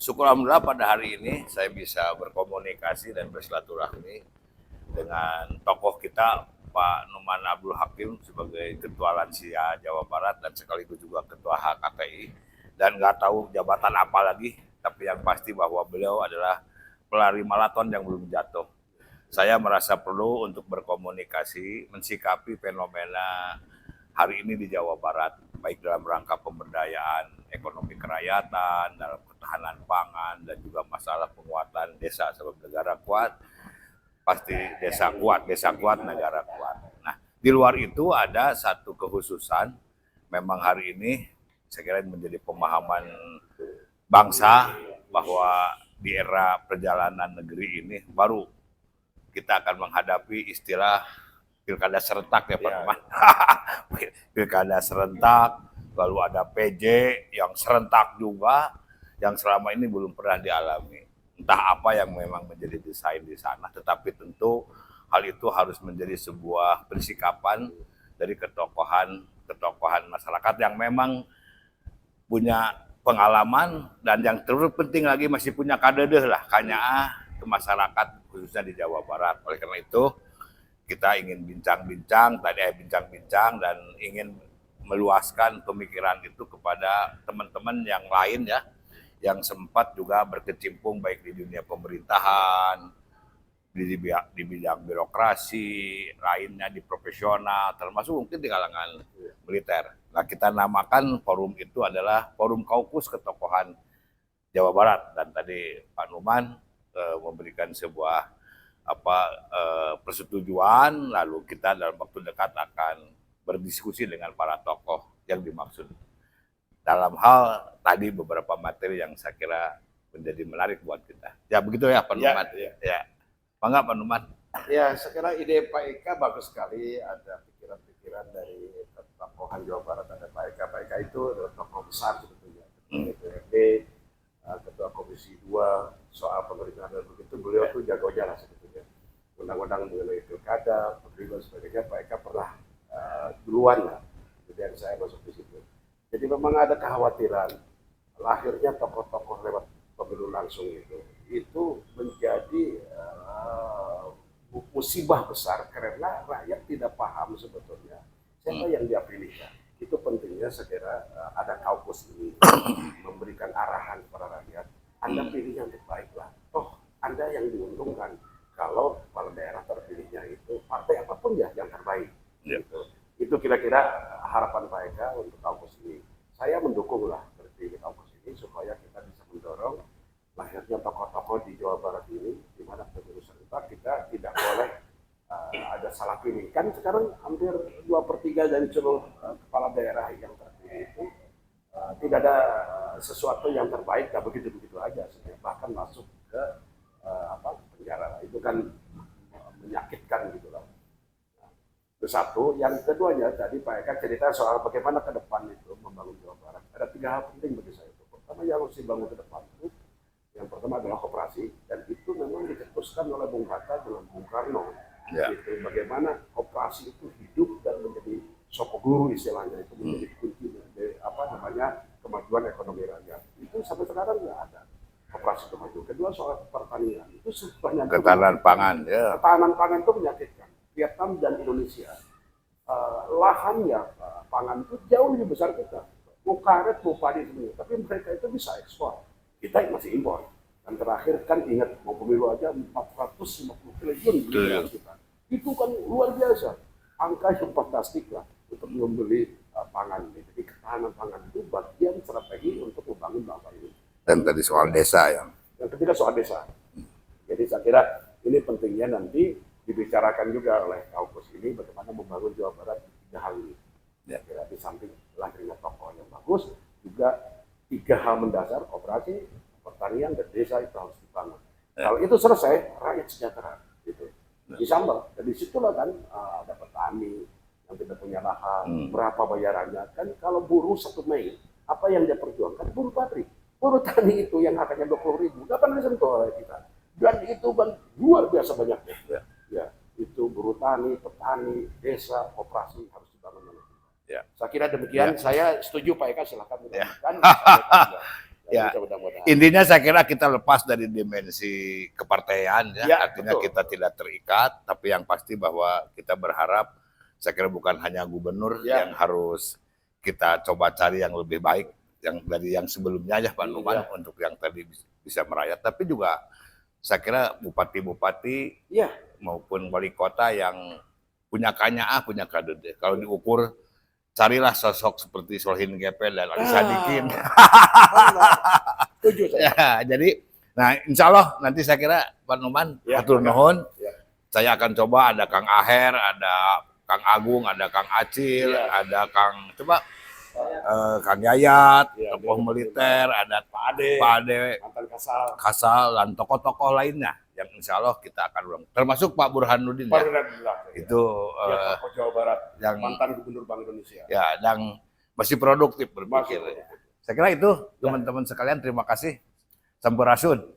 Syukur alhamdulillah pada hari ini saya bisa berkomunikasi dan bersilaturahmi dengan tokoh kita Pak Numan Abdul Hakim sebagai Ketua Lansia Jawa Barat dan sekaligus juga Ketua HKTI, dan nggak tahu jabatan apa lagi, tapi yang pasti bahwa beliau adalah pelari maraton yang belum jatuh. Saya merasa perlu untuk berkomunikasi, mensikapi fenomena hari ini di Jawa Barat, baik dalam rangka pemberdayaan ekonomi kerakyatan, dalam ketahanan pangan, dan juga masalah penguatan desa sebab negara kuat, pasti desa kuat, negara kuat. Nah, di luar itu ada satu kekhususan, memang hari ini saya kira menjadi pemahaman bangsa bahwa di era perjalanan negeri ini baru kita akan menghadapi istilah pilkada serentak ya Pak Numan. Pilkada serentak, lalu ada PJ yang serentak juga, yang selama ini belum pernah dialami. Entah apa yang memang menjadi desain di sana, tetapi tentu hal itu harus menjadi sebuah persikapan dari ketokohan masyarakat yang memang punya pengalaman dan yang terpenting lagi masih punya kadedeh lah kanya ke masyarakat khususnya di Jawa Barat. Oleh karena itu kita ingin bincang-bincang dan ingin meluaskan pemikiran itu kepada teman-teman yang lain ya, yang sempat juga berkecimpung baik di dunia pemerintahan, di bidang birokrasi, lainnya di profesional, termasuk mungkin di kalangan militer. Nah, kita namakan forum itu adalah Forum Kaukus Ketokohan Jawa Barat, dan tadi Pak Numan memberikan sebuah persetujuan, lalu kita dalam waktu dekat akan berdiskusi dengan para tokoh yang dimaksud dalam hal tadi beberapa materi yang saya kira menjadi menarik buat kita. Ya begitu ya Pak Numan. Ya. Bangga Pak Numan. Ya, saya kira ide Pak Eka bagus sekali, ada pikiran-pikiran dari tokohan Jawa Barat, ada Pak Eka. Pak Eka itu adalah tokoh besar sebetulnya. DPRD, Ketua Komisi 2 soal pemerintahan dan begitu, beliau tuh jagonya lah sebetulnya. Undang-undang mengenai pilkada, pemilu sebagainya, Pak Eka pernah duluan lah. Kemudian saya masuk di situ. Jadi memang ada kekhawatiran lahirnya tokoh-tokoh lewat pemilu langsung itu menjadi musibah besar karena rakyat tidak paham sebetulnya siapa yang dia pilihkan. Itu pentingnya segera ada kaukus ini memberikan arahan kepada rakyat. Anda pilih yang terbaik lah. Toh Anda yang diuntungkan kalau kepala daerah terpilihnya itu partai apapun ya yang terbaik. Gitu. Itu kira-kira harapan Pak Eka untuk kaukus ini. Saya mendukung lah terpilih kaukus ini supaya kita bisa mendorong lahirnya tokoh-tokoh di Jawa Barat ini, di mana pemilu serentak kita tidak boleh ada salah pilih. Kan sekarang hampir 2/3 dari seluruh kepala daerah yang terpilih itu tidak ada sesuatu yang terbaik, tak begitu-begitu aja, bahkan masuk ke penjara. Itu kan menyakitkan gitu loh. Itu satu. Yang keduanya tadi Pak Eka cerita soal bagaimana ke depan itu membangun Jawa Barat. Ada 3 hal penting bagi saya. Pertama yang harus dibangun ke depan itu, yang pertama adalah koperasi, dan itu memang dicetuskan oleh Bung Hatta dengan Bung Karno. Ya. Itu bagaimana koperasi itu hidup dan menjadi sokoguru istilahnya, itu menjadi kunci kemajuan ekonomi rakyat. Itu sampai sekarang nggak ada koperasi itu maju. Kedua soal pertanian, itu sebenarnya ketahanan pangan. Ya. Ketahanan pangan itu menyakitkan. Vietnam dan Indonesia lahannya pangan itu jauh lebih besar kita. Mau karet, mau padi semuanya, tapi mereka itu bisa ekspor. Kita masih impor. Dan terakhir kan ingat mau pemilu aja 450 triliun kita. Itu kan luar biasa. Angka yang fantastik lah untuk membeli pangan. Jadi ketahanan pangan itu bagian strategi untuk membangun bangsa ini. Dan tadi soal desa ya. Yang ketiga soal desa. Jadi saya kira ini pentingnya nanti dibicarakan juga oleh kaukus ini bagaimana membangun Jawa Barat 3 hal ini. Ya, kira di samping lahirnya tokoh yang bagus, juga 3 hal mendasar, koperasi, pertanian, dan desa itu harus dibangun. Ya. Kalau itu selesai, rakyat sejahtera. Gitu. Disambal. Dari situlah kan ada petani yang tidak punya lahan, berapa bayarannya. Kan kalau buruh 1 Mei, apa yang dia perjuangkan? Buruh pabrik. Buruh tani itu yang harganya 20.000, nggak pernah disentuh oleh kita. Dan itu kan luar biasa banyaknya. Ya, itu buruh tani, petani, desa, koperasi harus dibangun oleh kita. Ya. Saya kira demikian. Ya. Saya setuju Pak Eka, silakan. Ya. Ya. Mudah-mudahan. Intinya saya kira kita lepas dari dimensi kepartaian ya, Ya, artinya betul. kita tidak terikat, tapi yang pasti bahwa kita berharap, saya kira bukan hanya gubernur Ya. yang harus kita coba cari yang lebih baik yang dari yang sebelumnya ya Pak Numan untuk yang tadi bisa merayat, tapi juga saya kira bupati-bupati Ya. maupun wali kota yang punya kanya punya kader. Kalau diukur, carilah sosok seperti Solihin Gepel dan Ali Sadikin. Setuju saya. Ya, jadi, nah insya Allah nanti saya kira Pak Numan, hatur nuhun. Saya akan coba ada Kang Aher, ada Kang Agung, ada Kang Acil, ada Kang Kang Yayat, tokoh militer, ada Pak Ade, Mantan Kasal, dan tokoh-tokoh lainnya yang insya Allah kita akan ulang. Termasuk Pak Burhanuddin ya. Itu Tokoh Jawa Barat, yang mantan gubernur Bank Indonesia. Ya, dan masih produktif berpikir. Saya kira itu teman-teman sekalian, terima kasih. Sampurasun.